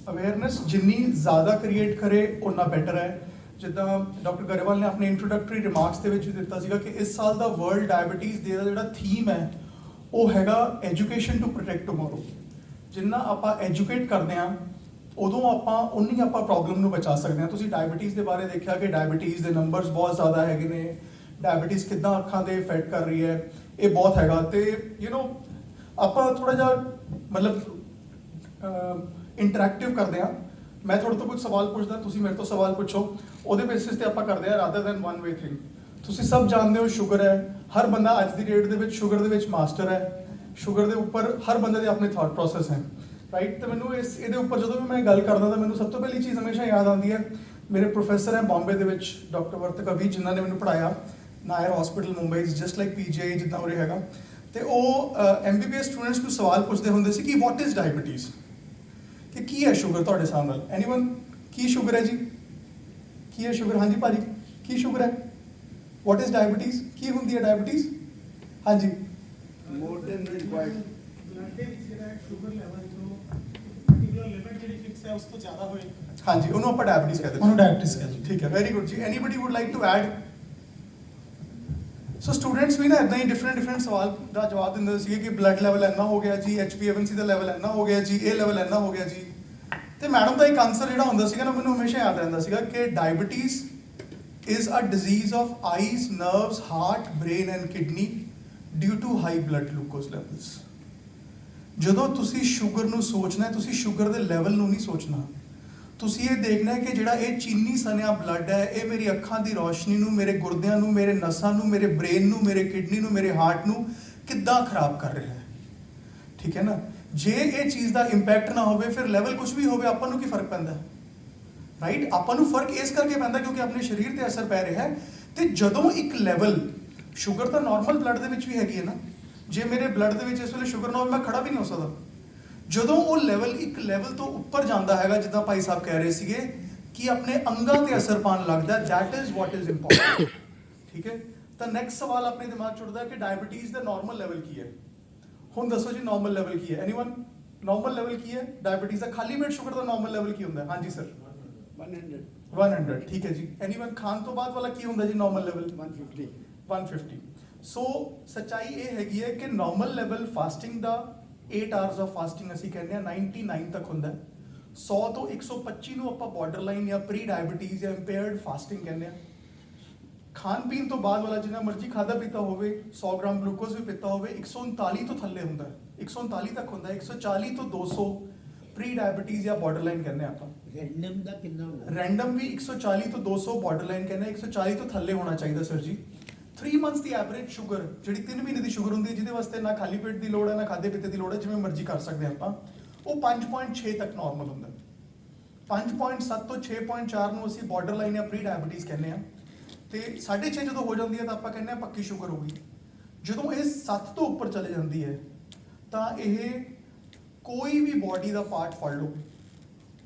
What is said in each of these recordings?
Awareness ਜਿੰਨੀ ਜ਼ਿਆਦਾ create ਕਰੇ ਉਨਾ ਬੈਟਰ ਹੈ। ਜਿੱਦਾਂ ਡਾਕਟਰ ਗਰੇਵਾਲ ਨੇ ਆਪਣੇ ਇੰਟਰੋਡਕਟਰੀ ਰਿਮਾਰਕਸ ਦੇ ਵਿੱਚ ਵੀ ਦਿੱਤਾ ਸੀਗਾ ਕਿ ਇਸ ਸਾਲ ਦਾ ਵਰਲਡ ਡਾਇਬਟੀਜ਼ ਡੇ ਦਾ ਜਿਹੜਾ ਥੀਮ ਹੈ ਉਹ ਹੈਗਾ ਐਜੂਕੇਸ਼ਨ ਟੂ ਪ੍ਰੋਟੈਕਟ ਟੁਮਾਰੋ। ਜਿੰਨਾ ਆਪਾਂ ਐਜੂਕੇਟ ਕਰਦੇ ਹਾਂ ਉਦੋਂ ਆਪਾਂ ਉਨੀ ਆਪਾਂ ਪ੍ਰੋਬਲਮ ਨੂੰ ਬਚਾ ਸਕਦੇ ਹਾਂ। ਤੁਸੀਂ ਡਾਇਬਟੀਜ਼ ਦੇ ਬਾਰੇ ਦੇਖਿਆ ਕਿ ਡਾਇਬਟੀਜ਼ ਦੇ ਨੰਬਰਸ ਬਹੁਤ ਜ਼ਿਆਦਾ ਹੈਗੇ ਨੇ, ਡਾਇਬਟੀਜ਼ ਕਿੱਦਾਂ ਅੱਖਾਂ ਦੇ ਇਫੈਕਟ ਕਰ ਰਹੀ ਹੈ, ਇਹ ਬਹੁਤ ਹੈਗਾ। ਤੇ ਆਪਾਂ ਥੋੜ੍ਹਾ ਜਿਹਾ ਮਤਲਬ ਇੰਟਰੈਕਟਿਵ ਕਰਦੇ ਹਾਂ। ਮੈਂ ਤੁਹਾਡੇ ਤੋਂ ਕੁਝ ਸਵਾਲ ਪੁੱਛਦਾ, ਤੁਸੀਂ ਮੇਰੇ ਤੋਂ ਸਵਾਲ ਪੁੱਛੋ, ਉਹਦੇ ਬੇਸਿਸ ਤੇ ਆਪਾਂ ਕਰਦੇ ਹਾਂ rather then one way thing. ਤੁਸੀਂ ਸਭ ਜਾਣਦੇ ਹੋ ਸ਼ੂਗਰ ਹੈ, ਹਰ ਬੰਦਾ ਅੱਜ ਦੀ ਡੇਟ ਦੇ ਵਿੱਚ ਸ਼ੂਗਰ ਦੇ ਵਿੱਚ ਮਾਸਟਰ ਹੈ। ਸ਼ੂਗਰ ਦੇ ਉੱਪਰ ਹਰ ਬੰਦੇ ਦੇ ਆਪਣੇ ਥਾਟ ਪ੍ਰੋਸੈਸ ਹੈ, ਰਾਈਟ। ਤੇ ਮੈਨੂੰ ਇਹਦੇ ਉੱਪਰ ਜਦੋਂ ਵੀ ਮੈਂ ਗੱਲ ਕਰਦਾ ਤਾਂ ਮੈਨੂੰ ਸਭ ਤੋਂ ਪਹਿਲੀ ਚੀਜ਼ ਹਮੇਸ਼ਾ ਯਾਦ ਆਉਂਦੀ ਹੈ, ਮੇਰੇ ਪ੍ਰੋਫੈਸਰ ਹੈ ਬੰਬੇ ਦੇ ਵਿੱਚ ਡਾਕਟਰ ਵਰਤਕ ਅਭੀ, ਜਿਨ੍ਹਾਂ ਨੇ ਮੈਨੂੰ ਪੜ੍ਹਾਇਆ Nair hospital Mumbai, just like PGI ਜਿੱਦਾਂ ਉਰੇ ਹੈਗਾ। ਤੇ ਉਹ MBBS ਸਟੂਡੈਂਟਸ ਨੂੰ ਸਵਾਲ ਪੁੱਛਦੇ ਹੁੰਦੇ ਸੀ ਕਿ ਵਾਟ ਇਜ਼ ਡਾਇਬਟੀਜ਼, ਕਿ ਕੀ ਹੈ ਸ਼ੂਗਰ ਤੁਹਾਡੇ ਹਿਸਾਬ ਨਾਲ। ਐਨੀਵਨ, ਕੀ ਸ਼ੂਗਰ ਹੈ ਜੀ? ਕੀ ਹੈ ਸ਼ੂਗਰ? ਹਾਂਜੀ ਭਾਜੀ, ਕੀ ਸ਼ੂਗਰ ਹੈ? What is diabetes? ਕੀ ਹੁੰਦੀ ਹੈ ਡਾਇਬਟੀਜ਼? ਹਾਂਜੀ, more than required ਬਲੱਡ ਦੇ ਵਿੱਚ ਜਿਹੜਾ ਸ਼ੂਗਰ ਲੈਵਲ ਜੋ ਪਾਰਟਿਕੂਲਰ ਲਿਮਿਟ ਜਿਹੜੀ ਫਿਕਸ ਹੈ ਉਸ ਤੋਂ ਜ਼ਿਆਦਾ ਹੋਏ, ਹਾਂਜੀ, ਉਹਨੂੰ ਆਪਾਂ ਡਾਇਬਟੀਜ਼ ਕਹਿੰਦੇ ਉਹਨੂੰ diabetes ਕਹਿੰਦੇ। ਠੀਕ ਹੈ, ਵੈਰੀ ਗੁੱਡ ਜੀ। Anybody would like to add? So students ਵੀ ਨਾ ਇਦਾਂ ਹੀ ਡਿਫਰੈਂਟ ਸਵਾਲ ਦਾ ਜਵਾਬ ਦਿੰਦੇ ਸੀਗੇ ਕਿ ਬਲੱਡ ਲੈਵਲ ਇੰਨਾ ਹੋ ਗਿਆ ਜੀ, HbA1c ਦਾ ਲੈਵਲ ਇੰਨਾ ਹੋ ਗਿਆ ਜੀ, ਇਹ ਲੈਵਲ ਇੰਨਾ ਹੋ ਗਿਆ ਜੀ। ਤੇ ਮੈਡਮ ਦਾ ਇੱਕ ਆਨਸਰ ਜਿਹੜਾ ਹੁੰਦਾ ਸੀਗਾ ਨਾ, ਮੈਨੂੰ ਹਮੇਸ਼ਾ ਯਾਦ ਰਹਿੰਦਾ ਸੀਗਾ ਕਿ diabetes is a disease of eyes, nerves, heart, brain and kidney due to high blood glucose levels। ਜਦੋਂ ਤੁਸੀਂ ਸ਼ੂਗਰ ਨੂੰ ਸੋਚਣਾ, ਤੁਸੀਂ ਸ਼ੂਗਰ ਦੇ ਲੈਵਲ ਨੂੰ ਨਹੀਂ ਸੋਚਣਾ। ਤੁਸੀਂ ਇਹ ਦੇਖਣਾ ਹੈ ਕਿ ਜਿਹੜਾ ਇਹ ਚੀਨੀ ਸਨਿਆ ਬਲੱਡ ਹੈ, ਇਹ ਮੇਰੀ ਅੱਖਾਂ ਦੀ ਰੌਸ਼ਨੀ ਨੂੰ, ਮੇਰੇ ਗੁਰਦਿਆਂ ਨੂੰ, ਮੇਰੇ ਨਸਾਂ ਨੂੰ, ਮੇਰੇ ਬ੍ਰੇਨ ਨੂੰ, ਮੇਰੇ ਕਿਡਨੀ ਨੂੰ, ਮੇਰੇ ਹਾਰਟ ਨੂੰ ਕਿੱਦਾਂ ਖਰਾਬ ਕਰ ਰਿਹਾ ਹੈ। ਠੀਕ ਹੈ ਨਾ? ਜੇ ਇਹ ਚੀਜ਼ ਦਾ ਇੰਪੈਕਟ ਨਾ ਹੋਵੇ, ਫਿਰ ਲੈਵਲ ਕੁਝ ਵੀ ਹੋਵੇ, ਆਪਾਂ ਨੂੰ ਕੀ ਫਰਕ ਪੈਂਦਾ? ਰਾਈਟ, ਆਪਾਂ ਨੂੰ ਫਰਕ ਇਸ ਕਰਕੇ ਪੈਂਦਾ ਕਿਉਂਕਿ ਆਪਣੇ ਸਰੀਰ ਤੇ ਅਸਰ ਪੈ ਰਿਹਾ ਹੈ। ਤੇ ਜਦੋਂ ਇੱਕ ਲੈਵਲ, ਸ਼ੂਗਰ ਤਾਂ ਨਾਰਮਲ ਬਲੱਡ ਦੇ ਵਿੱਚ ਵੀ ਹੈਗੀ ਹੈ ਨਾ, ਜੇ ਮੇਰੇ ਬਲੱਡ ਦੇ ਵਿੱਚ ਇਸ ਵੇਲੇ ਸ਼ੂਗਰ ਨਾ ਹੋਵੇ ਮੈਂ ਖੜਾ ਵੀ ਨਹੀਂ ਹੋ ਸਕਦਾ। ਜਦੋਂ ਉਹ ਲੈਵਲ ਇੱਕ ਲੈਵਲ ਤੋਂ ਉੱਪਰ ਜਾਂਦਾ ਹੈਗਾ, ਜਿੱਦਾਂ ਭਾਈ ਸਾਹਿਬ ਕਹਿ ਰਹੇ ਸੀਗੇ ਕਿ ਆਪਣੇ ਅੰਗਾਂ ਤੇ ਅਸਰ ਪਾਉਣ ਲੱਗਦਾ, that is what is important. ਠੀਕ ਹੈ, ਤਾਂ ਨੈਕਸਟ ਸਵਾਲ ਆਪਣੇ ਦਿਮਾਗ 'ਚ ਉੱਠਦਾ ਕਿ ਡਾਇਬਟੀਜ਼ ਦਾ ਨਾਰਮਲ ਲੈਵਲ ਕੀ ਹੈ। ਹੁਣ ਦੱਸੋ ਜੀ ਨਾਰਮਲ ਲੈਵਲ ਕੀ ਹੈ? ਐਨੀਵਨ, ਨਾਰਮਲ ਲੈਵਲ ਕੀ ਹੈ ਡਾਇਬਟੀਜ਼ ਦਾ? ਖਾਲੀ ਪੇਟ ਸ਼ੂਗਰ ਦਾ ਨਾਰਮਲ ਲੈਵਲ ਕੀ ਹੁੰਦਾ? ਹਾਂਜੀ ਸਰ, 100। ਠੀਕ ਹੈ ਜੀ। ਐਨੀਵਨ, ਖਾਣ ਤੋਂ ਬਾਅਦ ਵਾਲਾ ਕੀ ਹੁੰਦਾ ਜੀ ਨਾਰਮਲ ਲੈਵਲ? 150। ਸੋ ਸੱਚਾਈ ਇਹ ਹੈਗੀ ਹੈ ਕਿ normal level fasting the 8 hours of fasting ਅਸੀਂ ਕਹਿੰਦੇ ਹਾਂ 99 ਤੱਕ ਹੁੰਦਾ। 100 ਤੋਂ 125 ਨੂੰ ਆਪਾਂ ਬਾਰਡਰ ਲਾਈਨ ਜਾਂ ਪ੍ਰੀ ਡਾਇਬਟੀਜ਼ ਜਾਂ ਇੰਪੇਅਰਡ ਫਾਸਟਿੰਗ ਕਹਿੰਦੇ ਹਾਂ। ਖਾਣ ਪੀਣ ਤੋਂ ਬਾਅਦ ਵਾਲਾ ਜਿੰਨਾ ਮਰਜ਼ੀ ਖਾਦਾ ਪੀਤਾ ਹੋਵੇ, 100 ਗ੍ਰਾਮ ਗਲੂਕੋਜ਼ ਵੀ ਪੀਤਾ ਹੋਵੇ, 139 ਤੋਂ ਥੱਲੇ ਹੁੰਦਾ, 139 ਤੱਕ ਹੁੰਦਾ। 140 ਤੋਂ 200 ਪ੍ਰੀ ਡਾਇਬਟੀਜ਼ ਜਾਂ ਬਾਰਡਰ ਲਾਈਨ ਕਹਿੰਦੇ ਆਪਾਂ। ਰੈਂਡਮ ਦਾ ਕਿੰਨਾ ਹੁੰਦਾ? ਰੈਂਡਮ ਵੀ 140 ਤੋਂ 200 ਬਾਰਡਰ ਲਾਈਨ ਕਹਿੰਦੇ। 140 ਤੋਂ ਥੱਲੇ ਹੋਣਾ ਚਾਹੀਦਾ ਸਰ ਜੀ। 3 ਮੰਥਸ ਦੀ ਐਵਰੇਜ ਸ਼ੂਗਰ, ਜਿਹੜੀ 3 ਮਹੀਨੇ ਦੀ ਸ਼ੂਗਰ ਹੁੰਦੀ ਹੈ, ਜਿਹਦੇ ਵਾਸਤੇ ਨਾ ਖਾਲੀ ਪੇਟ ਦੀ ਲੋੜ ਹੈ ਨਾ ਖਾਦੇ ਪੀਤੇ ਦੀ ਲੋੜ ਹੈ, ਜਿਵੇਂ ਮਰਜ਼ੀ ਕਰ ਸਕਦੇ ਆਪਾਂ, ਉਹ 5.6 ਤੱਕ ਨਾਰਮਲ ਹੁੰਦਾ। 5.7 ਤੋਂ 6.4 ਨੂੰ ਅਸੀਂ ਬਾਰਡਰ ਲਾਈਨ ਜਾਂ ਪ੍ਰੀ ਡਾਇਬਟੀਜ਼ ਕਹਿੰਦੇ ਆ। ਤੇ 6.5 ਜਦੋਂ ਹੋ ਜਾਂਦੀ ਹੈ ਤਾਂ ਆਪਾਂ ਕਹਿੰਦੇ ਆ ਪੱਕੀ ਸ਼ੂਗਰ ਹੋ ਗਈ। ਜਦੋਂ ਇਹ 7 ਤੋਂ ਉੱਪਰ ਚਲੇ ਜਾਂਦੀ ਹੈ ਤਾਂ ਇਹ ਕੋਈ ਵੀ ਬਾਡੀ ਦਾ ਪਾਰਟ ਫੜ ਲਓ,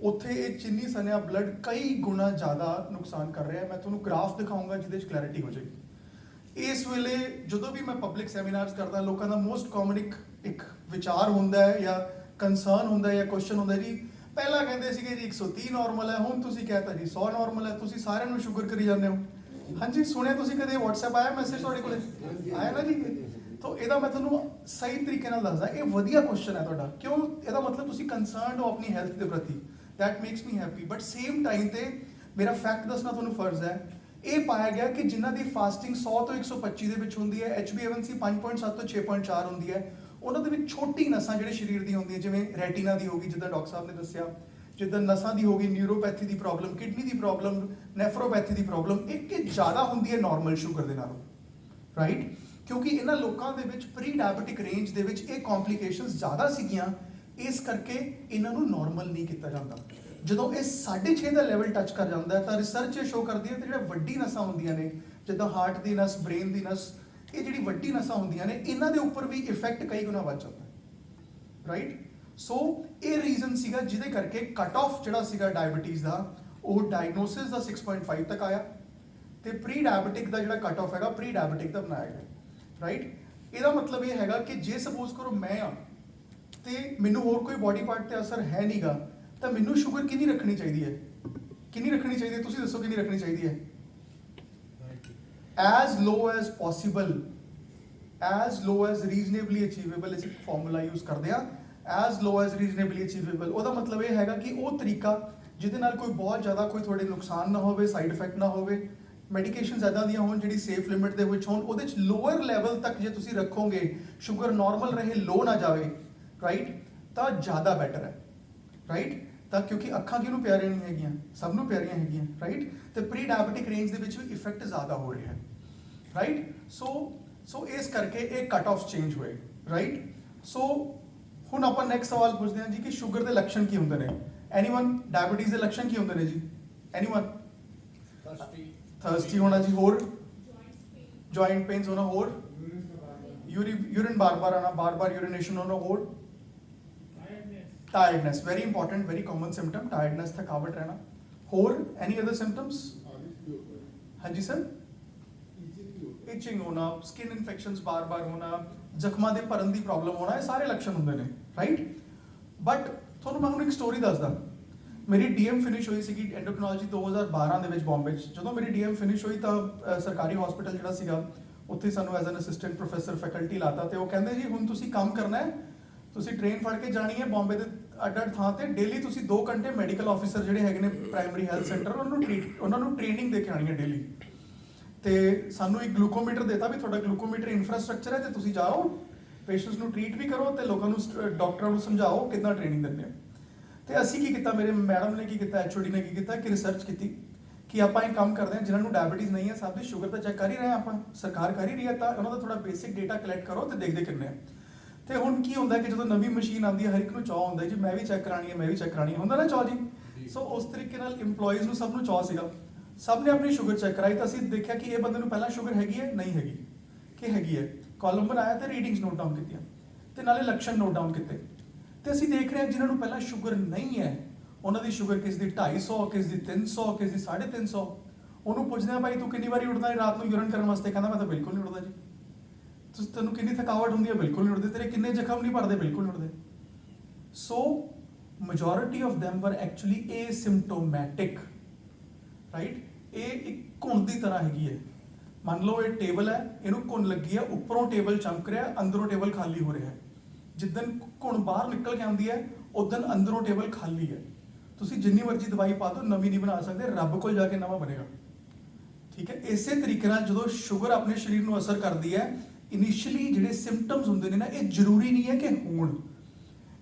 ਉੱਥੇ ਇਹ ਚੀਨੀ ਸਨਿਆ ਬਲੱਡ ਕਈ ਗੁਣਾ ਜ਼ਿਆਦਾ ਨੁਕਸਾਨ ਕਰ ਰਿਹਾ ਹੈ। ਮੈਂ ਤੁਹਾਨੂੰ ਗ੍ਰਾਫ ਦਿਖਾਊਂਗਾ ਜਿਹਦੇ 'ਚ ਕਲੈਰਿਟੀ ਹੋ ਜਾਏਗੀ। ਇਸ ਵੇਲੇ ਜਦੋਂ ਵੀ ਮੈਂ ਪਬਲਿਕ ਸੈਮੀਨਾਰਸ ਕਰਦਾ, ਲੋਕਾਂ ਦਾ ਮੋਸਟ ਕਾਮਨ ਇੱਕ ਵਿਚਾਰ ਹੁੰਦਾ ਹੈ ਜਾਂ ਕੰਸਰਨ ਹੁੰਦਾ ਹੈ ਜਾਂ ਕੁਐਸਚਨ ਹੁੰਦਾ ਜੀ, ਪਹਿਲਾਂ ਕਹਿੰਦੇ ਸੀਗੇ ਜੀ 130 ਨਾਰਮਲ ਹੈ, ਹੁਣ ਤੁਸੀਂ ਕਹਿਤਾ ਜੀ 100 ਨਾਰਮਲ ਹੈ, ਤੁਸੀਂ ਸਾਰਿਆਂ ਨੂੰ ਸ਼ੂਗਰ ਕਰੀ ਜਾਂਦੇ ਹੋ। ਹਾਂਜੀ, ਸੁਣਿਆ ਤੁਸੀਂ ਕਦੇ? WhatsApp ਆਇਆ ਮੈਸੇਜ ਤੁਹਾਡੇ ਕੋਲੇ? ਆਇਆ ਨਾ ਜੀ। ਤਾਂ ਇਹਦਾ ਮੈਂ ਤੁਹਾਨੂੰ ਸਹੀ ਤਰੀਕੇ ਨਾਲ ਦੱਸਦਾ, ਇਹ ਵਧੀਆ ਕੁਐਸਚਨ ਹੈ ਤੁਹਾਡਾ। ਕਿਉਂ? ਇਹਦਾ ਮਤਲਬ ਤੁਸੀਂ ਕੰਸਰਨਡ ਹੋ ਆਪਣੀ ਹੈਲਥ ਦੇ ਪ੍ਰਤੀ। That makes me happy. But same time ਤੇ ਮੇਰਾ ਫੈਕਟ ਦੱਸਣਾ ਤੁਹਾਨੂੰ ਫਰਜ਼ ਹੈ। ਇਹ ਪਾਇਆ ਗਿਆ ਕਿ ਜਿਨ੍ਹਾਂ ਦੀ ਫਾਸਟਿੰਗ 100 ਤੋਂ 125 ਦੇ ਵਿੱਚ ਹੁੰਦੀ ਹੈ, HbA1c 5.7 ਤੋਂ 6.4 ਹੁੰਦੀ ਹੈ, ਉਹਨਾਂ ਦੇ ਵਿੱਚ ਛੋਟੀ ਨਸਾਂ ਜਿਹੜੇ ਸਰੀਰ ਦੀਆਂ ਹੁੰਦੀਆਂ, ਜਿਵੇਂ ਰੈਟੀਨਾ ਦੀ ਹੋ ਗਈ, ਜਿੱਦਾਂ ਡਾਕਟਰ ਸਾਹਿਬ ਨੇ ਦੱਸਿਆ, ਜਿੱਦਾਂ ਨਸਾਂ ਦੀ ਹੋ ਗਈ, ਨਿਊਰੋਪੈਥੀ ਦੀ ਪ੍ਰੋਬਲਮ, ਕਿਡਨੀ ਦੀ ਪ੍ਰੋਬਲਮ, ਨੈਫਰੋਪੈਥੀ ਦੀ ਪ੍ਰੋਬਲਮ, ਇਹ ਜ਼ਿਆਦਾ ਹੁੰਦੀ ਹੈ ਨਾਰਮਲ ਸ਼ੂਗਰ ਦੇ ਨਾਲੋਂ, ਰਾਈਟ। ਕਿਉਂਕਿ ਇਹਨਾਂ ਲੋਕਾਂ ਦੇ ਵਿੱਚ ਪ੍ਰੀ ਡਾਇਬਟਿਕ ਰੇਂਜ ਦੇ ਵਿੱਚ ਇਹ ਕੰਪਲਿਕੇਸ਼ਨਸ ਜ਼ਿਆਦਾ ਸੀਗੀਆਂ, ਇਸ ਕਰਕੇ ਇਹਨਾਂ ਨੂੰ ਨਾਰਮਲ ਨਹੀਂ ਕੀਤਾ ਜਾਂਦਾ। ਜਦੋਂ ਇਹ 6.5 ਦਾ ਲੈਵਲ ਟੱਚ ਕਰ ਜਾਂਦਾ ਹੈ ਤਾਂ ਰਿਸਰਚ ਇਹ ਸ਼ੋ ਕਰਦੀ ਹੈ ਕਿ ਜਿਹੜੇ ਵੱਡੀ ਨਸਾਂ ਹੁੰਦੀਆਂ ਨੇ, ਜਿੱਦਾਂ ਹਾਰਟ ਦੀ ਨਸ, ਬ੍ਰੇਨ ਦੀ ਨਸ, ਇਹ ਜਿਹੜੀ ਵੱਡੀ ਨਸਾਂ ਹੁੰਦੀਆਂ ਨੇ, ਇਹਨਾਂ ਦੇ ਉੱਪਰ ਵੀ ਇਫੈਕਟ ਕਈ ਗੁਣਾ ਵੱਧ ਜਾਂਦਾ ਹੈ, ਰਾਈਟ। ਸੋ ਇਹ ਰੀਜ਼ਨ ਸੀਗਾ ਜਿਹਦੇ ਕਰਕੇ ਕੱਟ ਆਫ ਜਿਹੜਾ ਸੀਗਾ ਡਾਇਬਟੀਜ਼ ਦਾ, ਉਹ ਡਾਇਗਨੋਸਿਸ ਦਾ 6.5 ਤੱਕ ਆਇਆ, ਤੇ ਪ੍ਰੀ ਡਾਇਬਟਿਕ ਦਾ ਜਿਹੜਾ ਕੱਟ ਆਫ ਹੈਗਾ ਪ੍ਰੀ ਡਾਇਬਟਿਕ ਦਾ ਬਣਾਇਆ ਗਿਆ, ਰਾਈਟ। ਇਹਦਾ ਮਤਲਬ ਇਹ ਹੈਗਾ ਕਿ ਜੇ ਸਪੋਜ਼ ਕਰੋ ਮੈਂ ਆ ਤੇ ਮੈਨੂੰ ਹੋਰ ਕੋਈ ਬੋਡੀ ਪਾਰਟ ਤੇ ਅਸਰ ਹੈ ਨਹੀਂਗਾ, ਤਾਂ ਮੈਨੂੰ ਸ਼ੂਗਰ ਕਿੰਨੀ ਰੱਖਣੀ ਚਾਹੀਦੀ ਹੈ? ਕਿੰਨੀ ਰੱਖਣੀ ਚਾਹੀਦੀ ਹੈ? ਤੁਸੀਂ ਦੱਸੋ ਕਿੰਨੀ ਰੱਖਣੀ ਚਾਹੀਦੀ ਹੈ? as low as possible, as low as reasonably achievable, ਅਸੀਂ ਫਾਰਮੂਲਾ ਯੂਜ਼ ਕਰਦੇ ਆ, as low as reasonably achievable। ਉਹਦਾ ਮਤਲਬ ਇਹ ਹੈਗਾ ਕਿ ਉਹ ਤਰੀਕਾ ਜਿਹਦੇ ਨਾਲ ਕੋਈ ਬਹੁਤ ਜ਼ਿਆਦਾ ਕੋਈ ਤੁਹਾਡੇ ਨੁਕਸਾਨ ਨਾ ਹੋਵੇ, ਸਾਈਡ ਇਫੈਕਟ ਨਾ ਹੋਵੇ, ਮੈਡੀਕੇਸ਼ਨਸ ਇੱਦਾਂ ਦੀਆਂ ਹੋਣ ਜਿਹੜੀ ਸੇਫ ਲਿਮਿਟ ਦੇ ਵਿੱਚ ਹੋਣ, ਉਹਦੇ ਚ ਲੋਅਰ ਲੈਵਲ ਤੱਕ ਜੇ ਤੁਸੀਂ ਰੱਖੋਗੇ, ਸ਼ੂਗਰ ਨਾਰਮਲ ਰਹੇ, ਲੋ ਨਾ ਜਾਵੇ, ਰਾਈਟ, ਤਾਂ ਜ਼ਿਆਦਾ ਬੈਟਰ ਹੈ, ਰਾਈਟ। ਤਾਂ ਕਿਉਂਕਿ ਅੱਖਾਂ ਕਿਹਨੂੰ ਪਿਆਰੀਆਂ ਨਹੀਂ ਹੈਗੀਆਂ? ਸਭ ਨੂੰ ਪਿਆਰੀਆਂ ਹੈਗੀਆਂ, ਰਾਈਟ। ਤੇ ਪ੍ਰੀ ਡਾਇਬੀਟਿਕ ਰੇਂਜ ਦੇ ਵਿੱਚ ਵੀ ਇਫੈਕਟ ਜ਼ਿਆਦਾ ਹੋ ਰਿਹਾ ਹੈ, ਰਾਈਟ। ਸੋ ਇਸ ਕਰਕੇ ਇਹ ਕੱਟ ਆਫ ਚੇਂਜ ਹੋਏ, ਰਾਈਟ। ਸੋ ਹੁਣ ਆਪਾਂ ਨੈਕਸਟ ਸਵਾਲ ਪੁੱਛਦੇ ਹਾਂ ਜੀ ਕਿ ਸ਼ੂਗਰ ਦੇ ਲੱਛਣ ਕੀ ਹੁੰਦੇ ਨੇ? ਐਨੀਵਨ? ਡਾਇਬੀਟੀਜ਼ ਦੇ ਲੱਛਣ ਕੀ ਹੁੰਦੇ ਨੇ ਜੀ? ਐਨੀਵਨ? ਥਰਸਟੀ ਹੋਣਾ ਜੀ, ਹੋਰ? ਜੁਆਇੰਟ ਪੇਨਸ ਹੋਣਾ, ਹੋਰ? यूरिन बार बार आना, बार बार यूरिनेशन होना, और tiredness, very important, very common symptom, tiredness, थकावट रहना, और एनी अदर सिम्टम्स? हाँ जी सर, इचिंग होना, स्किन इन्फेक्शंस बार बार होना, जख्मां दे भरन दी प्रॉब्लम होना, ये सारे लक्षण होंदे ने, राइट। बट ਤੁਹਾਨੂੰ ਮੈਂ ਹੁਣ ਇੱਕ ਸਟੋਰੀ ਦੱਸਦਾ। ਮੇਰੀ ਡੀਐਮ ਫਿਨਿਸ਼ ਹੋਈ ਸੀਗੀ ਐਂਡੋਕ੍ਰਿਨੋਲੋਜੀ 2012 ਦੇ ਵਿੱਚ ਬੰਬੇ 'ਚ। ਜਦੋਂ ਮੇਰੀ ਡੀਐਮ ਫਿਨਿਸ਼ ਹੋਈ ਤਾਂ ਸਰਕਾਰੀ ਹਸਪੀਟਲ ਜਿਹੜਾ ਸੀਗਾ ਉੱਥੇ ਸਾਨੂੰ as an assistant professor faculty ਲਾਤਾ, ਤੇ ਉਹ ਕਹਿੰਦੇ ਜੀ ਹੁਣ ਤੁਸੀਂ ਕੰਮ ਕਰਨਾ ਹੈ, ਤੁਸੀਂ ਟ੍ਰੇਨ ਫੜ ਕੇ ਜਾਣੀ ਹੈ ਬੰਬੇ ਦੇ ਅੱਡ-ਅੱਡ ਥਾਂ ਤੇ, ਡੇਲੀ ਤੁਸੀਂ 2 ਘੰਟੇ ਮੈਡੀਕਲ ਆਫੀਸਰ ਜਿਹੜੇ ਹੈਗੇ ਨੇ ਪ੍ਰਾਇਮਰੀ ਹੈਲਥ ਸੈਂਟਰ, ਉਹਨਾਂ ਨੂੰ ਟ੍ਰੇਨਿੰਗ ਦੇ ਕੇ ਆਣੀ ਹੈ ਡੇਲੀ। ਤੇ ਸਾਨੂੰ ਇੱਕ ਗਲੂਕੋਮੀਟਰ ਦੇਤਾ ਵੀ ਤੁਹਾਡਾ ਗਲੂਕੋਮੀਟਰ ਇਨਫਰਾਸਟ੍ਰਕਚਰ ਹੈ, ਤੇ ਤੁਸੀਂ ਜਾਓ, ਪੇਸ਼ੈਂਟਸ ਨੂੰ ਟ੍ਰੀਟ ਵੀ ਕਰੋ ਤੇ ਲੋਕਾਂ ਨੂੰ, ਡਾਕਟਰਾਂ ਨੂੰ ਸਮਝਾਓ ਕਿੱਦਾਂ ਟ੍ਰੇਨਿੰਗ ਦਿੰਦੇ ਆ। ਤੇ ਅਸੀਂ ਕੀ ਕੀਤਾ, ਮੇਰੇ ਮੈਡਮ ਨੇ ਕੀ ਕੀਤਾ, ਐਚਓਡੀ ਨੇ ਕੀ ਕੀਤਾ ਕਿ ਰਿਸਰਚ ਕੀਤੀ ਕਿ ਆਪਾਂ ਇਹ ਕੰਮ ਕਰਦੇ ਹਾਂ ਜਿਨ੍ਹਾਂ ਨੂੰ ਡਾਇਬੀਟੀਜ਼ ਨਹੀਂ ਹੈ, ਸਭ ਦੀ ਸ਼ੂਗਰ ਤਾਂ ਚੈੱਕ ਕਰ ਹੀ ਰਹੇ ਹਾਂ ਆਪਾਂ, ਸਰਕਾਰ ਕਰ ਹੀ ਰਹੀ ਹੈ, ਤਾਂ ਉਹਨਾਂ ਦਾ ਥੋੜਾ ਬੇਸਿਕ ਡੇਟਾ ਕਲੈਕਟ ਕਰੋ ਤੇ ਦੇਖਦੇ ਕਿੰਨੇ ਆ। ਤੇ ਹੁਣ ਕੀ ਹੁੰਦਾ ਕਿ ਜਦੋਂ ਨਵੀਂ ਮਸ਼ੀਨ ਆਉਂਦੀ ਹੈ, ਹਰ ਇੱਕ ਨੂੰ ਚਾਅ ਹੁੰਦਾ ਜੀ ਮੈਂ ਵੀ ਚੈੱਕ ਕਰਾਣੀ ਹੈ, ਮੈਂ ਵੀ ਚੈੱਕ ਕਰਾਣੀ ਹੈ, ਹੁੰਦਾ ਨਾ ਚਾਅ ਜੀ। ਸੋ ਉਸ ਤਰੀਕੇ ਨਾਲ EMPLOYEES ਨੂੰ ਸਭ ਨੂੰ ਚਾਅ ਸੀਗਾ, ਸਭ ਨੇ ਆਪਣੀ ਸ਼ੂਗਰ ਚੈੱਕ ਕਰਾਈ। ਤਾਂ ਅਸੀਂ ਦੇਖਿਆ ਕਿ ਇਹ ਬੰਦੇ ਨੂੰ ਪਹਿਲਾਂ ਸ਼ੂਗਰ ਹੈਗੀ ਹੈ, ਨਹੀਂ ਹੈਗੀ, ਕਿ ਹੈਗੀ ਹੈ, ਕਾਲਮ ਬਣਾਇਆ ਤੇ ਰੀਡਿੰਗਸ ਨੋਟ ਡਾਊਨ ਕੀਤੀਆਂ ਤੇ ਨਾਲੇ ਲੱਛਣ ਨੋਟ ਡਾਊਨ ਕੀਤੇ। ਤੇ ਅਸੀਂ ਦੇਖ ਰਹੇ ਹਾਂ ਜਿਨ੍ਹਾਂ ਨੂੰ ਪਹਿਲਾਂ ਸ਼ੂਗਰ ਨਹੀਂ ਹੈ, ਉਹਨਾਂ ਦੀ ਸ਼ੂਗਰ ਕਿਸ ਦੀ 250, ਕਿਸ ਦੀ 300, ਕਿਸ ਦੀ 350। ਉਹਨੂੰ ਪੁੱਛਦੇ ਆ ਭਾਈ ਤੂੰ ਕਿੰਨੀ ਵਾਰੀ ਉੱਠਦਾ ਹੈ ਰਾਤ ਨੂੰ ਯੂਰਨ ਕਰਨ ਵਾਸਤੇ? ਕਹਿੰਦਾ ਮੈਂ ਤਾਂ ਬਿਲਕੁਲ ਨਹੀਂ ਉੱਠਦਾ ਜੀ। ਤੈਨੂੰ ਕਿੰਨੀ ਥਕਾਵਟ ਹੁੰਦੀ ਹੈ? ਬਿਲਕੁਲ ਨਹੀਂ ਉੱਠਦੇ। ਤੇਰੇ ਕਿੰਨੇ ਜ਼ਖਮ ਨਹੀਂ ਭਰਦੇ? ਬਿਲਕੁਲ ਨਹੀਂ ਉੱਠਦੇ। ਸੋ majority of them were actually asymptomatic, right. ਇਹ ਇੱਕ ਘੁਣ ਦੀ ਤਰ੍ਹਾਂ ਹੈਗੀ ਹੈ। ਮੰਨ ਲਓ ਇਹ ਟੇਬਲ ਹੈ, ਇਹਨੂੰ ਘੁਣ ਲੱਗੀ ਹੈ, ਉੱਪਰੋਂ ਟੇਬਲ ਚਮਕ ਰਿਹਾ, ਅੰਦਰੋਂ ਟੇਬਲ ਖਾਲੀ ਹੋ ਰਿਹਾ ਹੈ। ਜਿੱਦਣ ਘੁਣ ਬਾਹਰ ਨਿਕਲ ਕੇ ਆਉਂਦੀ ਹੈ ਉਦਣ ਅੰਦਰੋਂ ਟੇਬਲ ਖਾਲੀ ਹੈ। ਤੁਸੀਂ ਜਿੰਨੀ ਮਰਜ਼ੀ ਦਵਾਈ ਪਾ ਦਿਓ, ਨਵੀਂ ਨਹੀਂ ਬਣਾ ਸਕਦੇ, ਰੱਬ ਕੋਲ ਜਾ ਕੇ ਨਵਾਂ ਬਣੇਗਾ, ਠੀਕ ਹੈ। ਇਸੇ ਤਰੀਕੇ ਨਾਲ ਜਦੋਂ ਸ਼ੂਗਰ ਆਪਣੇ ਸਰੀਰ ਨੂੰ ਅਸਰ ਕਰਦੀ ਹੈ, ਇਨੀਸ਼ੀਅਲੀ ਜਿਹੜੇ ਸਿੰਪਟਮਸ ਹੁੰਦੇ ਨੇ ਨਾ, ਇਹ ਜ਼ਰੂਰੀ ਨਹੀਂ ਹੈ ਕਿ ਹੋਣ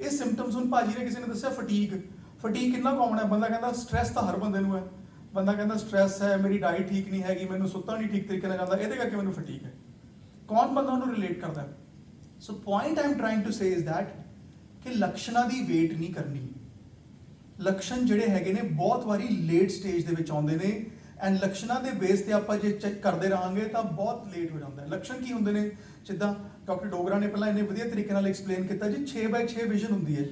ਇਹ ਸਿੰਪਟਮਸ। ਹੁਣ ਭਾਜੀ ਨੇ ਕਿਸੇ ਨੇ ਦੱਸਿਆ ਫਟੀਗ ਕਿੰਨਾ ਕਾਮਨ ਹੈ। ਬੰਦਾ ਕਹਿੰਦਾ ਸਟ੍ਰੈਸ ਤਾਂ ਹਰ ਬੰਦੇ ਨੂੰ ਹੈ, ਬੰਦਾ ਕਹਿੰਦਾ ਸਟ੍ਰੈਸ ਹੈ, ਮੇਰੀ ਡਾਈਟ ਠੀਕ ਨਹੀਂ ਹੈਗੀ, ਮੈਨੂੰ ਸੁੱਤਾ ਨਹੀਂ ਠੀਕ ਤਰੀਕੇ ਨਾਲ ਜਾਂਦਾ, ਇਹਦੇ ਕਰਕੇ ਮੈਨੂੰ ਫਟੀਗ ਹੈ। ਕੌਣ ਬੰਦਾ ਉਹਨੂੰ ਰਿਲੇਟ ਕਰਦਾ? So point I am trying to say is that ਕਿ ਲੱਛਣਾਂ ਦੀ ਵੇਟ ਨਹੀਂ ਕਰਨੀ। ਲੱਛਣ ਜਿਹੜੇ ਹੈਗੇ ਨੇ ਬਹੁਤ ਵਾਰੀ ਲੇਟ ਸਟੇਜ ਦੇ ਵਿੱਚ ਆਉਂਦੇ ਨੇ, ਐਂਡ ਲੱਛਣਾਂ ਦੇ ਬੇਸ ਤੇ ਆਪਾਂ ਜੇ ਚੈੱਕ ਕਰਦੇ ਰਹਾਂਗੇ ਤਾਂ ਬਹੁਤ ਲੇਟ ਹੋ ਜਾਂਦਾ ਹੈ। ਲੱਛਣ ਕੀ ਹੁੰਦੇ ਨੇ? ਜਿੱਦਾਂ ਡਾਕਟਰ ਡੋਗਰਾ ਨੇ ਪਹਿਲਾਂ ਇੰਨੇ ਵਧੀਆ ਤਰੀਕੇ ਨਾਲ ਐਕਸਪਲੇਨ ਕੀਤਾ ਜੀ, 6/6 ਵਿਜ਼ਨ ਹੁੰਦੀ ਹੈ,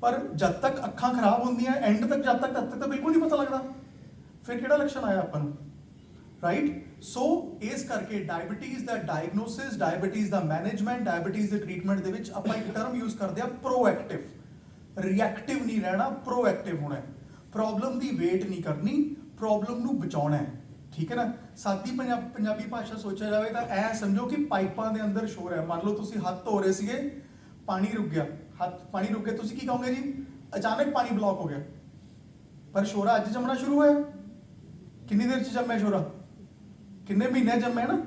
ਪਰ ਜਦ ਤੱਕ ਅੱਖਾਂ ਖਰਾਬ ਹੁੰਦੀਆਂ ਐਂਡ ਤੱਕ, ਜਦ ਤੱਕ ਤਾਂ ਬਿਲਕੁਲ ਨਹੀਂ ਪਤਾ ਲੱਗਦਾ, ਫਿਰ ਕਿਹੜਾ ਲੱਛਣ ਆਇਆ ਆਪਾਂ ਨੂੰ, ਰਾਈਟ। ਸੋ ਇਸ ਕਰਕੇ ਡਾਇਬੀਟੀਜ਼ ਦਾ ਡਾਇਗਨੋਸਿਸ, ਡਾਇਬੀਟੀਜ਼ ਦਾ ਮੈਨੇਜਮੈਂਟ, ਡਾਇਬੀਟੀਜ਼ ਦੇ ਟ੍ਰੀਟਮੈਂਟ ਦੇ ਵਿੱਚ ਆਪਾਂ ਇੱਕ ਟਰਮ ਯੂਜ਼ ਕਰਦੇ ਆ ਪ੍ਰੋਐਕਟਿਵ। ਰਿਐਕਟਿਵ ਨਹੀਂ ਰਹਿਣਾ, ਪ੍ਰੋਐਕਟਿਵ ਹੋਣਾ ਹੈ। ਪ੍ਰੋਬਲਮ ਦੀ ਵੇਟ ਨਹੀਂ ਕਰਨੀ, ਪ੍ਰੋਬਲਮ ਨੂੰ ਬਚਾਉਣਾ ਹੈ, ਠੀਕ ਹੈ ਨਾ। ਸਾਦੀ ਪੰਜਾਬੀ ਭਾਸ਼ਾ ਸੋਚਿਆ ਜਾਵੇ ਤਾਂ ਐ ਸਮਝੋ ਕਿ ਪਾਈਪਾਂ ਦੇ ਅੰਦਰ ਸ਼ੋਰ ਹੈ। ਮੰਨ ਲਓ ਤੁਸੀਂ ਹੱਥ ਧੋ ਰਹੇ ਸੀਗੇ, ਪਾਣੀ ਰੁਕ ਗਿਆ, ਪਾਣੀ ਰੁਕ ਗਿਆ, ਤੁਸੀਂ ਕੀ ਕਹੋਗੇ ਜੀ? ਅਚਾਨਕ ਪਾਣੀ ਬਲੌਕ ਹੋ ਗਿਆ, ਪਰ ਸ਼ੋਰਾ ਅੱਜ ਜੰਮਣਾ ਸ਼ੁਰੂ ਹੋਇਆ। ਕਿੰਨੀ ਦੇਰ 'ਚ ਜੰਮਿਆ ਸ਼ੋਰਾ? ਕਿੰਨੇ ਮਹੀਨੇ ਜੰਮਿਆ ਨਾ,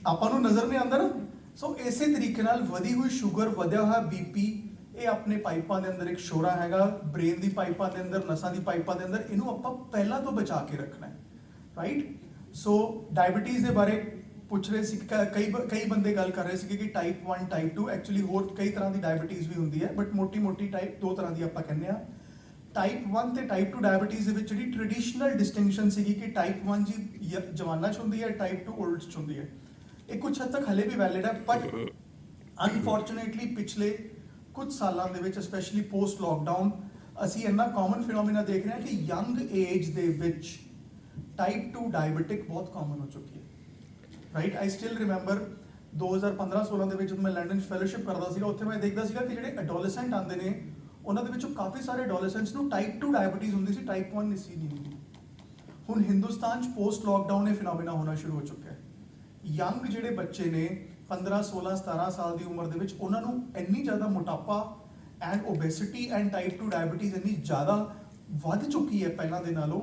ਆਪਾਂ ਨੂੰ ਨਜ਼ਰ ਨਹੀਂ ਆਉਂਦਾ ਨਾ। ਸੋ ਇਸੇ ਤਰੀਕੇ ਨਾਲ ਵਧੀ ਹੋਈ ਸ਼ੂਗਰ, ਵਧਿਆ ਹੋਇਆ BP, ਇਹ ਆਪਣੇ ਪਾਈਪਾਂ ਦੇ ਅੰਦਰ ਇੱਕ ਸ਼ੋਰਾ ਹੈਗਾ, ਬ੍ਰੇਨ ਦੀ ਪਾਈਪਾਂ ਦੇ ਅੰਦਰ, ਨਸਾਂ ਦੀ ਪਾਈਪਾਂ ਦੇ ਅੰਦਰ, ਇਹਨੂੰ ਆਪਾਂ ਪਹਿਲਾਂ ਤੋਂ ਬਚਾ ਕੇ ਰੱਖਣਾ ਹੈ, ਰਾਈਟ। ਸੋ ਡਾਇਬੀਟੀਜ਼ ਦੇ ਬਾਰੇ ਪੁੱਛ ਰਹੇ ਸੀ, ਕਈ ਬੰਦੇ ਗੱਲ ਕਰ ਰਹੇ ਸੀ ਕਿ ਟਾਈਪ 1 ਟਾਈਪ 2, ਐਕਚੁਅਲੀ ਹੋਰ ਕਈ ਤਰ੍ਹਾਂ ਦੀ ਡਾਇਬੀਟੀਜ਼ ਵੀ ਹੁੰਦੀ ਹੈ, ਬਟ ਮੋਟੀ ਟਾਈਪ 2 ਤਰ੍ਹਾਂ ਦੀ ਆਪਾਂ ਕਹਿੰਦੇ ਆ। ਟਾਈਪ 1 ਤੇ ਟਾਈਪ 2 ਡਾਇਬੀਟੀਜ਼ ਦੇ ਵਿੱਚ ਜਿਹੜੀ ਟ੍ਰੈਡੀਸ਼ਨਲ ਡਿਸਟਿੰਕਸ਼ਨ ਸੀਗੀ ਕਿ ਟਾਈਪ 1 ਜੀ ਜਵਾਨਾਂ 'ਚ ਹੁੰਦੀ ਹੈ, ਟਾਈਪ 2 ਓਲਡ 'ਚ ਹੁੰਦੀ ਹੈ, ਇਹ ਕੁਝ ਹੱਦ ਤੱਕ ਹਲੇ ਵੀ ਵੈਲਿਡ ਹੈ। ਬਟ ਅਨਫੋਰਚੂਨੇਟਲੀ ਪਿਛਲੇ ਕੁਝ ਸਾਲਾਂ ਦੇ ਵਿੱਚ, ਸਪੈਸ਼ਲੀ ਪੋਸਟ ਲੋਕਡਾਊਨ, ਅਸੀਂ ਇੰਨਾ ਕਾਮਨ ਫਿਨੋਮੀਨਾ ਦੇਖ ਰਹੇ ਹਾਂ ਕਿ ਯੰਗ ਏਜ ਦੇ ਵਿੱਚ ਟਾਈਪ 2 ਡਾਇਬੀਟਿਕ ਬਹੁਤ ਕਾਮਨ ਹੋ ਚੁੱਕੀ ਹੈ, ਰਾਈਟ। ਆਈ ਸਟਿਲ ਰਿਮੈਂਬਰ 2015-16 ਦੇ ਵਿੱਚ ਜਦੋਂ ਮੈਂ ਲੰਡਨ 'ਚ ਫੈਲੋਸ਼ਿਪ ਕਰਦਾ ਸੀਗਾ, ਉੱਥੇ ਮੈਂ ਦੇਖਦਾ ਸੀਗਾ ਕਿ ਜਿਹੜੇ ਐਡੋਲੈਸੈਂਟ ਆਉਂਦੇ ਨੇ ਉਹਨਾਂ ਦੇ ਵਿੱਚੋਂ ਕਾਫੀ ਸਾਰੇ ਐਡੋਲੈਸੈਂਟਸ ਨੂੰ ਟਾਈਪ 2 ਡਾਇਬੀਟੀਜ਼ ਹੁੰਦੀ ਸੀ, ਟਾਈਪ 1 ਨਹੀਂ ਹੁੰਦੀ। ਹੁਣ ਹਿੰਦੁਸਤਾਨ 'ਚ ਪੋਸਟ ਲੋਕਡਾਊਨ ਇਹ ਫਿਨੋਮੀਨਾ ਹੋਣਾ ਸ਼ੁਰੂ ਹੋ ਚੁੱਕਾ ਹੈ। ਯੰਗ ਜਿਹੜੇ ਬੱਚੇ ਨੇ 15 16 17 ਸਾਲ ਦੀ ਉਮਰ ਦੇ ਵਿੱਚ, ਉਹਨਾਂ ਨੂੰ ਇੰਨੀ ਜ਼ਿਆਦਾ ਮੋਟਾਪਾ and obesity and type 2 diabetes ਇੰਨੀ ਜ਼ਿਆਦਾ ਵੱਧ ਚੁੱਕੀ ਹੈ ਪਹਿਲਾਂ ਦੇ ਨਾਲੋਂ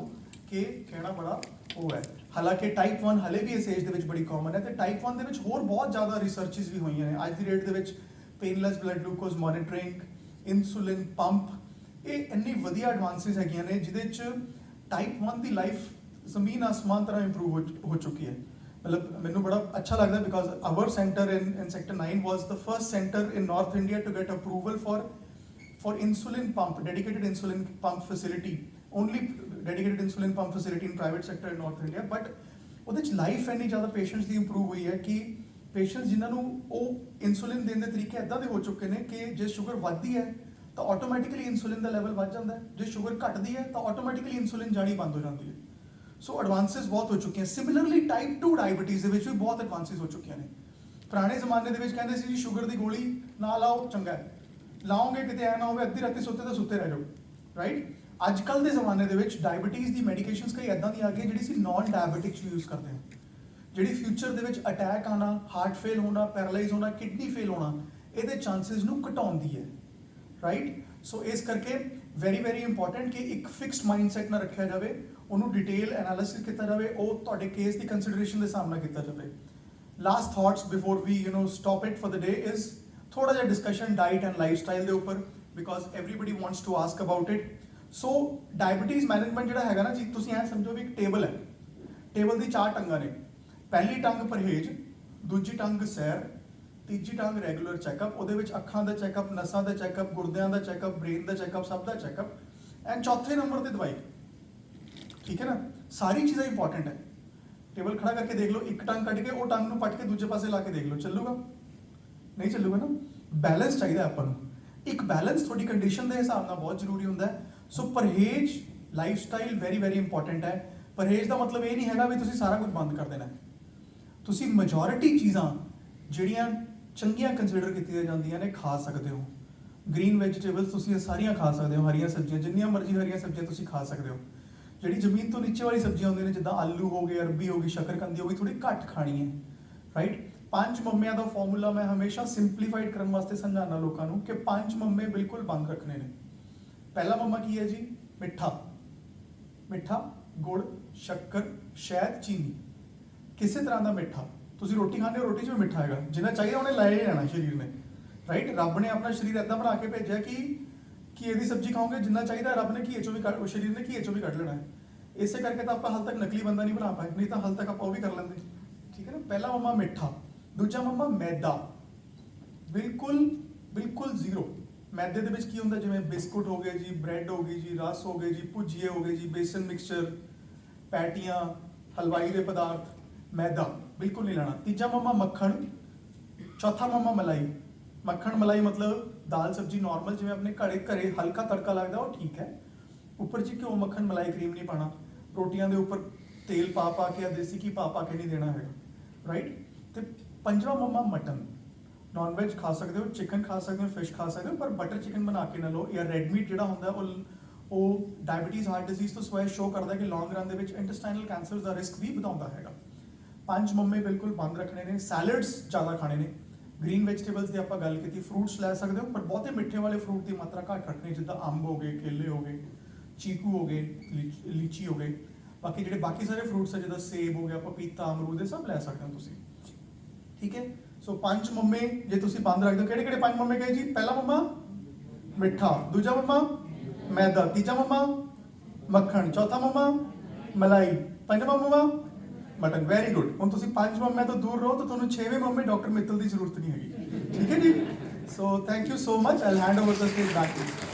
ਕਿ ਕਹਿਣਾ ਬੜਾ ਉਹ ਹੈ। ਹਾਲਾਂਕਿ ਟਾਈਪ 1 ਹਲੇ ਵੀ ਇਸ ਏਜ ਦੇ ਵਿੱਚ ਬੜੀ ਕਾਮਨ ਹੈ, ਤੇ ਟਾਈਪ 1 ਦੇ ਵਿੱਚ ਹੋਰ ਬਹੁਤ ਜ਼ਿਆਦਾ ਰਿਸਰਚਸ ਵੀ ਹੋਈਆਂ ਨੇ ਅੱਜ ਦੀ ਡੇਟ ਦੇ ਵਿੱਚ। Painless blood glucose monitoring, insulin pump, ਇਹ ਇੰਨੀ ਵਧੀਆ ਐਡਵਾਂਸਿਸ ਹੈਗੀਆਂ ਨੇ ਜਿਹਦੇ 'ਚ ਟਾਈਪ 1 ਦੀ ਲਾਈਫ ਜ਼ਮੀਨ ਆਸਮਾਨ ਤਰ੍ਹਾਂ ਇੰਪਰੂਵ ਹੋ ਚੁੱਕੀ ਹੈ। ਮਤਲਬ ਮੈਨੂੰ ਬੜਾ ਅੱਛਾ ਲੱਗਦਾ because our centre in sector 9 was the first centre in north India to get approval for insulin pump, dedicated insulin pump facility, only dedicated insulin pump facility in private sector in North India। but ਉਹਦੇ 'ਚ life ਇੰਨੀ ਜ਼ਿਆਦਾ patients ਦੀ improve ਹੋਈ ਹੈ ਕਿ patients ਜਿਨ੍ਹਾਂ ਨੂੰ ਉਹ ਇਨਸੂਲਿਨ ਦੇਣ ਦੇ ਤਰੀਕੇ ਇੱਦਾਂ ਦੇ ਹੋ ਚੁੱਕੇ ਨੇ ਕਿ ਜੇ ਸ਼ੂਗਰ ਵੱਧਦੀ ਹੈ ਤਾਂ ਆਟੋਮੈਟਿਕਲੀ ਇਨਸੂਲਿਨ ਦਾ ਲੈਵਲ ਵੱਧ ਜਾਂਦਾ ਹੈ, ਜੇ ਸ਼ੂਗਰ ਘਟਦੀ ਹੈ ਤਾਂ ਆਟੋਮੈਟਿਕਲੀ ਇਨਸੂਲਿਨ ਜਾਣੀ ਬੰਦ ਹੋ ਜਾਂਦੀ ਹੈ। ਸੋ ਐਡਵਾਂਸਿਸ ਬਹੁਤ ਹੋ ਚੁੱਕੀਆਂ। ਸਿਮਿਲਰਲੀ ਟਾਈਪ 2 ਡਾਇਬੀਟੀਜ਼ ਦੇ ਵਿੱਚ ਵੀ ਬਹੁਤ ਐਡਵਾਂਸਿਸ ਹੋ ਚੁੱਕੀਆਂ ਨੇ। ਪੁਰਾਣੇ ਜ਼ਮਾਨੇ ਦੇ ਵਿੱਚ ਕਹਿੰਦੇ ਸੀ ਜੀ ਸ਼ੂਗਰ ਦੀ ਗੋਲੀ ਨਾ ਲਾਓ ਚੰਗਾ ਹੈ, ਲਾਓਗੇ ਕਿਤੇ ਐ ਨਾ ਹੋਵੇ ਅੱਧੀ ਰਾਤੀ ਸੁੱਤੇ ਤਾਂ ਸੁੱਤੇ ਰਹਿ ਜਾਓ, ਰਾਈਟ। ਅੱਜ ਕੱਲ੍ਹ ਦੇ ਜ਼ਮਾਨੇ ਦੇ ਵਿੱਚ ਡਾਇਬੀਟੀਜ਼ ਦੀ ਮੈਡੀਕੇਸ਼ਨਸ ਕਈ ਇੱਦਾਂ ਦੀ ਆ ਗਈ ਜਿਹੜੀ ਅਸੀਂ ਨਾਨ ਡਾਇਬੀਟਿਕ 'ਚ ਯੂਜ਼ ਕਰਦੇ ਹਾਂ, ਜਿਹੜੀ ਫਿਊਚਰ ਦੇ ਵਿੱਚ ਅਟੈਕ ਆਉਣਾ, ਹਾਰਟ ਫੇਲ ਹੋਣਾ, ਪੈਰਾਲਾਈਜ਼ ਹੋਣਾ, ਕਿਡਨੀ ਫੇਲ ਹੋਣਾ, ਇਹਦੇ ਚਾਂਸਸ ਨੂੰ ਘਟਾਉਂਦੀ ਹੈ, ਰਾਈਟ। ਸੋ ਇਸ ਕਰਕੇ ਵੈਰੀ ਵੈਰੀ ਇੰਪੋਰਟੈਂਟ ਕਿ ਇੱਕ ਫਿਕਸਡ ਮਾਈਂਡਸੈਟ ਨਾ ਰੱਖਿਆ ਜਾਵੇ, ਉਹਨੂੰ ਡਿਟੇਲ ਐਨਾਲਿਸਿਸ ਕੀਤਾ ਜਾਵੇ, ਉਹ ਤੁਹਾਡੇ ਕੇਸ ਦੀ ਕੰਸੀਡਰੇਸ਼ਨ ਦੇ ਸਾਹਮਣੇ ਕੀਤਾ ਜਾਵੇ। Last thoughts before we stop it for the day is ਥੋੜਾ ਜਿਹਾ ਡਿਸਕਸ਼ਨ ਡਾਈਟ ਐਂਡ ਲਾਈਫਸਟਾਈਲ ਦੇ ਉੱਪਰ because everybody wants to ask about it. So diabetes management ਜਿਹੜਾ ਹੈਗਾ ਨਾ ਜੀ, ਤੁਸੀਂ ਐਂ ਸਮਝੋ ਵੀ ਇੱਕ ਟੇਬਲ ਹੈ, ਟੇਬਲ ਦੀ 4 ਟੰਗਾਂ ਨੇ। ਪਹਿਲੀ ਟੰਗ ਪਰਹੇਜ਼, ਦੂਜੀ ਟੰਗ ਸੈਰ, ਤੀਜੀ ਟੰਗ ਰੈਗੂਲਰ ਚੈੱਕਅਪ, ਉਹਦੇ ਵਿੱਚ ਅੱਖਾਂ ਦਾ ਚੈੱਕਅਪ, ਨਸਾਂ ਦਾ ਚੈੱਕਅਪ, ਗੁਰਦਿਆਂ ਦਾ ਚੈੱਕਅਪ, ਬ੍ਰੇਨ ਦਾ ਚੈੱਕਅਪ, ਸਭ ਦਾ ਚੈੱਕਅਪ ਐਂਡ ਚੌਥੇ ਨੰਬਰ ਤੇ ਦਵਾਈ। ਠੀਕ ਹੈ ਨਾ, ਸਾਰੀ ਚੀਜ਼ਾਂ ਇੰਪੋਰਟੈਂਟ ਹੈ। ਟੇਬਲ ਖੜਾ ਕਰਕੇ ਦੇਖ ਲਓ, ਇੱਕ ਟੰਗ ਕੱਢ ਕੇ ਉਹ ਟੰਗ ਨੂੰ ਪੱਟ ਕੇ ਦੂਜੇ ਪਾਸੇ ਲਾ ਕੇ ਦੇਖ ਲਓ, ਚੱਲੂਗਾ? ਨਹੀਂ ਚੱਲੂਗਾ ਨਾ। ਬੈਲੈਂਸ ਚਾਹੀਦਾ ਆਪਾਂ ਨੂੰ। ਇੱਕ ਬੈਲੈਂਸ ਤੁਹਾਡੀ ਕੰਡੀਸ਼ਨ ਦੇ ਹਿਸਾਬ ਨਾਲ ਬਹੁਤ ਜ਼ਰੂਰੀ ਹੁੰਦਾ ਹੈ। ਸੋ ਪਰਹੇਜ਼, ਲਾਈਫਸਟਾਈਲ ਵੈਰੀ ਵੈਰੀ ਇੰਪੋਰਟੈਂਟ ਹੈ। ਪਰਹੇਜ਼ ਦਾ ਮਤਲਬ ਇਹ ਨਹੀਂ ਹੈਗਾ ਵੀ ਤੁਸੀਂ ਸਾਰਾ ਕੁਝ ਬੰਦ ਕਰ ਦੇਣਾ। ਤੁਸੀਂ ਮੈਜੋਰਿਟੀ ਚੀਜ਼ਾਂ ਜਿਹੜੀਆਂ ਚੰਗੀਆਂ ਕੰਸੀਡਰ ਕੀਤੀਆਂ ਜਾਂਦੀਆਂ ਨੇ ਖਾ ਸਕਦੇ ਹੋ। ਗ੍ਰੀਨ ਵੈਜੀਟੇਬਲਸ ਤੁਸੀਂ ਇਹ ਸਾਰੀਆਂ ਖਾ ਸਕਦੇ ਹੋ, ਹਰੀਆਂ ਸਬਜ਼ੀਆਂ ਜਿੰਨੀਆਂ ਮਰਜ਼ੀ ਹਰੀਆਂ ਸਬਜ਼ੀਆਂ ਤੁਸੀਂ ਖਾ ਸਕਦੇ ਹੋ। ਜਿਹੜੀ ਜ਼ਮੀਨ ਤੋਂ ਨੀਚੇ ਵਾਲੀ ਸਬਜ਼ੀਆਂ ਹੁੰਦੀਆਂ ਨੇ ਜਿੱਦਾਂ ਆਲੂ ਹੋ ਗਏ, ਅਰਬੀ ਹੋ ਗਈ, ਸ਼ੱਕਰਕੰਦੀ ਹੋ ਗਈ, ਥੋੜੀ ਘੱਟ ਖਾਣੀ ਹੈ, ਰਾਈਟ। 5 ਮੰਮਿਆਂ ਦਾ ਫਾਰਮੂਲਾ ਮੈਂ ਹਮੇਸ਼ਾ ਸਿੰਪਲੀਫਾਈਡ ਕਰਨ ਵਾਸਤੇ ਸਮਝਾਉਣਾ ਲੋਕਾਂ ਨੂੰ ਕਿ 5 ਮੰਮੇ ਬਿਲਕੁਲ ਬੰਦ ਰੱਖਣੇ ਨੇ। ਪਹਿਲਾ ਮੰਮਾ ਕੀ ਹੈ ਜੀ? ਮਿੱਠਾ, ਮਿੱਠਾ, ਗੁੜ, ਸ਼ੱਕਰ, ਸ਼ਹਿਦ, ਚੀਨੀ, ਕਿਸੇ ਤਰ੍ਹਾਂ ਦਾ ਮਿੱਠਾ। ਤੁਸੀਂ ਰੋਟੀ ਖਾਂਦੇ ਹੋ, ਰੋਟੀ 'ਚ ਵੀ ਮਿੱਠਾ ਹੈਗਾ, ਜਿੰਨਾ ਚਾਹੀਦਾ ਉਹਨੇ ਲੈ ਜਾਣਾ ਸਰੀਰ ਨੇ, ਰਾਈਟ। ਰੱਬ ਨੇ ਆਪਣਾ ਸਰੀਰ ਇੱਦਾਂ ਬਣਾ ਕੇ ਭੇਜਿਆ ਕਿ ਘੀਏ ਦੀ ਸਬਜ਼ੀ ਖਾਓਗੇ, ਜਿੰਨਾ ਚਾਹੀਦਾ ਰੱਬ ਨੇ ਘੀਏ 'ਚੋਂ ਵੀ ਕੱਢ, ਸਰੀਰ ਨੇ ਘੀਏ 'ਚੋਂ ਵੀ ਕੱਢ ਲੈਣਾ ਹੈ। ਇਸੇ ਕਰਕੇ ਤਾਂ ਆਪਾਂ ਹਾਲ ਤੱਕ ਨਕਲੀ ਬੰਦਾ ਨਹੀਂ ਬਣਾ ਪਾਏ, ਨਹੀਂ ਤਾਂ ਹਾਲ ਤੱਕ ਆਪਾਂ ਉਹ ਵੀ ਕਰ ਲੈਂਦੇ। ਠੀਕ ਹੈ ਨਾ। ਪਹਿਲਾ ਮੰਮਾ ਮਿੱਠਾ, ਦੂਜਾ ਮੰਮਾ ਮੈਦਾ, ਬਿਲਕੁਲ ਬਿਲਕੁਲ ਜ਼ੀਰੋ। ਮੈਦੇ ਦੇ ਵਿੱਚ ਕੀ ਹੁੰਦਾ? ਜਿਵੇਂ ਬਿਸਕੁਟ ਹੋ ਗਏ ਜੀ, ਬ੍ਰੈਡ ਹੋ ਗਈ ਜੀ, ਰਸ ਹੋ ਗਏ ਜੀ, ਭੁਜੀਏ ਹੋ ਗਏ ਜੀ, ਬੇਸਨ ਮਿਕਸਚਰ, ਪੈਟੀਆਂ, ਹਲਵਾਈ ਦੇ ਪਦਾਰਥ, ਮੈਦਾ ਬਿਲਕੁਲ ਨਹੀਂ ਲੈਣਾ। ਤੀਜਾ ਮੰਮਾ ਮੱਖਣ, ਚੌਥਾ ਮੰਮਾ ਮਲਾਈ। ਮੱਖਣ ਮਲਾਈ ਮਤਲਬ ਦਾਲ ਸਬਜ਼ੀ ਨਾਰਮਲ ਜਿਵੇਂ ਆਪਣੇ ਘਰੇ ਹਲਕਾ ਤੜਕਾ ਲੱਗਦਾ ਉਹ ਠੀਕ ਹੈ, ਉੱਪਰ ਜੀ ਘਿਓ ਮੱਖਣ ਮਲਾਈ ਕਰੀਮ ਨਹੀਂ ਪਾਣਾ। ਰੋਟੀਆਂ ਦੇ ਉੱਪਰ ਤੇਲ ਪਾ ਕੇ ਜਾਂ ਦੇਸੀ ਘੀ ਪਾ ਕੇ ਨਹੀਂ ਦੇਣਾ ਹੈਗਾ, ਰਾਈਟ। ਤੇ ਪੰਜਵਾਂ ਮੰਮਾ ਮਟਨ। ਨੌਨ ਵੈਜ ਖਾ ਸਕਦੇ ਹੋ, ਚਿਕਨ ਖਾ ਸਕਦੇ ਹੋ, ਫਿਸ਼ ਖਾ ਸਕਦੇ ਹੋ, ਪਰ ਬਟਰ ਚਿਕਨ ਬਣਾ ਕੇ ਨਾ ਲਓ। ਜਾਂ ਰੈਡ ਮੀਟ ਜਿਹੜਾ ਹੁੰਦਾ ਉਹ ਡਾਇਬੀਟੀਜ਼, ਹਾਰਟ ਡਿਜ਼ੀਜ਼ ਤੋਂ ਸਵੈ ਸ਼ੋ ਕਰਦਾ ਕਿ ਲੌਂਗ ਰਨ ਦੇ ਵਿੱਚ ਇੰਟੈਸਟਾਈਨਲ ਕੈਂਸਰ ਦਾ ਰਿਸਕ ਵੀ ਵਧਾਉਂਦਾ ਹੈਗਾ। 5 ਮੰਮੇ ਬਿਲਕੁਲ ਬੰਦ ਰੱਖਣੇ ਨੇ। ਸੈਲਡਸ ਜ਼ਿਆਦਾ ਖਾਣੇ ਨੇ। ਗ੍ਰੀਨ ਵੈਜੀਟੇਬਲਸ ਦੀ ਆਪਾਂ ਗੱਲ ਕੀਤੀ, ਫਰੂਟਸ ਲੈ ਸਕਦੇ ਹੋ, ਪਰ ਬਹੁਤੇ ਮਿੱਠੇ ਵਾਲੇ ਫਰੂਟ ਦੀ ਮਾਤਰਾ ਘੱਟ ਰੱਖਣੀ, ਜਿੱਦਾਂ ਅੰਬ ਹੋ ਗਏ, ਕੇਲੇ ਹੋ ਗਏ, ਚੀਕੂ ਹੋ ਗਏ, ਲੀਚੀ ਹੋ ਗਏ। ਬਾਕੀ ਜਿਹੜੇ ਬਾਕੀ ਸਾਰੇ ਫਰੂਟਸ ਹੈ ਜਿੱਦਾਂ ਸੇਬ ਹੋ ਗਿਆ, ਪਪੀਤਾ, ਅਮਰੂਦ, ਇਹ ਸਭ ਲੈ ਸਕਦੇ ਹੋ ਤੁਸੀਂ। ਠੀਕ ਹੈ। ਸੋ 5 ਮੰਮੇ ਜੇ ਤੁਸੀਂ ਬੰਦ ਰੱਖਦੇ ਹੋ, ਕਿਹੜੇ ਕਿਹੜੇ 5 ਮੰਮੇ ਕਹੇ ਜੀ? ਪਹਿਲਾ ਮੰਮਾ ਮਿੱਠਾ, ਦੂਜਾ ਮੰਮਾ ਮੈਦਾ, ਤੀਜਾ ਮੰਮਾ ਮੱਖਣ, ਚੌਥਾ ਮੰਮਾ ਮਲਾਈ, ਪੰਜਵਾਂ ਮੰਮਾ ਮਟਨ। Very good. ਹੁਣ ਤੁਸੀਂ 5 ਮੰਮੇ ਤੋਂ ਦੂਰ ਰਹੋ ਤਾਂ ਤੁਹਾਨੂੰ 6ਵੇਂ ਮੰਮੇ ਡਾਕਟਰ ਮਿੱਤਲ ਦੀ ਜ਼ਰੂਰਤ ਨਹੀਂ ਹੈਗੀ। ਠੀਕ ਹੈ ਜੀ। So thank you so much. I hand over the stage back to you.